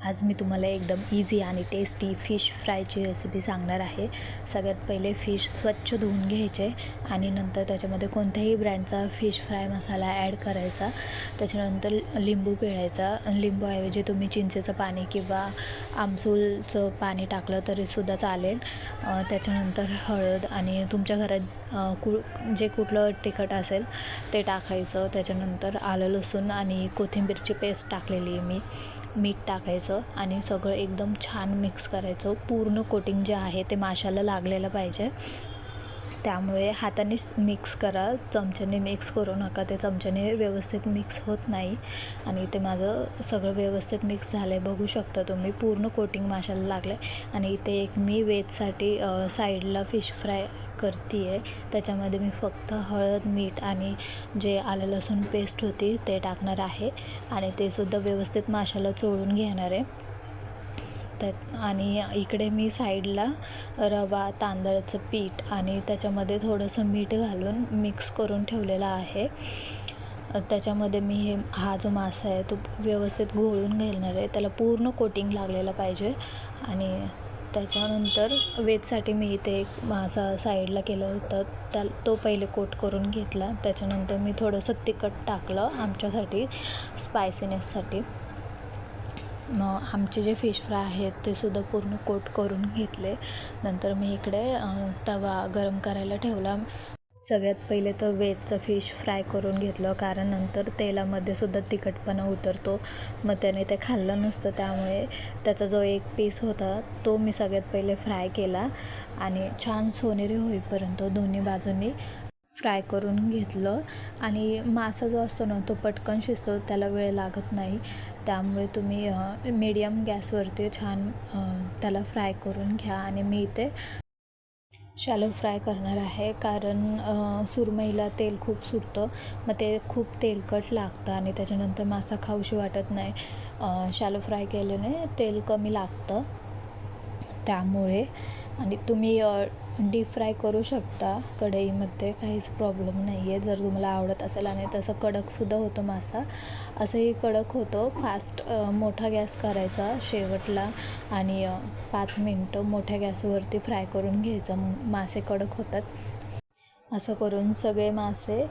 आज मी तुम्हाला एकदम इझी आणि टेस्टी फिश फ्रायची रेसिपी सांगणार आहे। सगळ्यात पहिले फिश स्वच्छ धुवून घ्यायचे आणि नंतर त्याच्यामध्ये कोणत्याही ब्रँडचा फिश फ्राय मसाला ॲड करायचा। त्याच्यानंतर लिंबू पिळायचा, लिंबूऐवजी तुम्ही चिंचेचं पाणी किंवा आमसूलचं पाणी टाकलं तरीसुद्धा चालेल। त्याच्यानंतर हळद आणि तुमच्या घरात जे कुठलं तिखट असेल ते टाकायचं। त्याच्यानंतर आलं लसूण आणि कोथिंबीरची पेस्ट टाकलेली मी, मीठ टाकायचं आणि सगळं एकदम छान मिक्स करायचं। पूर्ण कोटिंग जे आहे ते माशाला लागलेलं पाहिजे, त्यामुळे हातानेच मिक्स करा, चमच्याने मिक्स करू नका, ते चमच्याने व्यवस्थित मिक्स होत नाही। आणि ते माझं सगळं व्यवस्थित मिक्स झालं आहे, बघू शकता तुम्ही, पूर्ण कोटिंग माशाला लागलं आहे। आणि इथे एक मी वेजसाठी साईडला फिश फ्राय करते आहे, त्याच्यामध्ये मी फक्त हळद, मीठ आणि जे आलं लसूण पेस्ट होती ते टाकणार आहे आणि ते सुद्धा व्यवस्थित माशाला चोळून घेणार आहे। आणि इकडे मी साईडला रवा, तांदळाचं पीठ आणि त्याच्यामध्ये थोडंसं मीठ घालून मिक्स करून ठेवलेला आहे। त्याच्यामध्ये मी हा जो मासा आहे तो व्यवस्थित घोळून घेणार आहे, त्याला पूर्ण कोटिंग लागलेलं पाहिजे। आणि त्याच्यानंतर वेजसाठी मी इथे एक मासा साईडला केलं होतं, तो पहिले कोट करून घेतला। त्याच्यानंतर मी थोडंसं तिखट टाकलं आमच्यासाठी, स्पायसीनेससाठी। मग आमचे जे फिश फ्राय आहेत ते सुद्धा पूर्ण कोट करून घेतले। नंतर मी इकडे तवा गरम करायला ठेवला। सगळ्यात पहिले तर वेजचं फिश फ्राय करून घेतलं, कारण नंतर तेलामध्ये सुद्धा तिखटपणा उतरतो, मग त्याने ते खाल्लं नसतं, त्यामुळे त्याचा जो एक पीस होता तो मी सगळ्यात पहिले फ्राय केला आणि छान सोनेरी होईपर्यंत दोन्ही बाजूंनी फ्राय करून घेतलं। आणि मासा जो असतो ना तो पटकन शिजतो, त्याला वेळ लागत नाही, त्यामुळे तुम्ही मीडियम गॅसवरती छान त्याला फ्राय करून घ्या। आणि मी इथे शॅलो फ्राय करणार आहे, कारण सुरमईला तेल खूप सुटतं, मग ते खूप तेलकट लागतं आणि त्याच्यानंतर मासा खाऊशी वाटत नाही। शॅलो फ्राय केल्याने तेल कमी लागतं त्यामुळे। आणि तुम्ही डीप फ्राय करू शकता कढईमध्ये, काहीच प्रॉब्लेम नाही आहे, जर तुम्हाला आवडत असेल। आणि तसं कडकसुद्धा होतो मासा, असंही कडक होतो। फास्ट मोठा गॅस करायचा शेवटला आणि 5 मिनटं मोठ्या गॅसवरती फ्राय करून घ्यायचं, मासे कडक होतात। असं करून सगळे मासे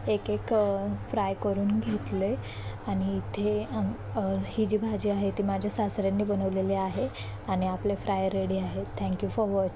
एक एक फ्राय करून घेतले। आणि इथे ही जी भाजी आहे ती माझ्या सासऱ्यांनी बनवलेली आहे आणि आपले फ्राय रेडी आहेत। Thank you for watching.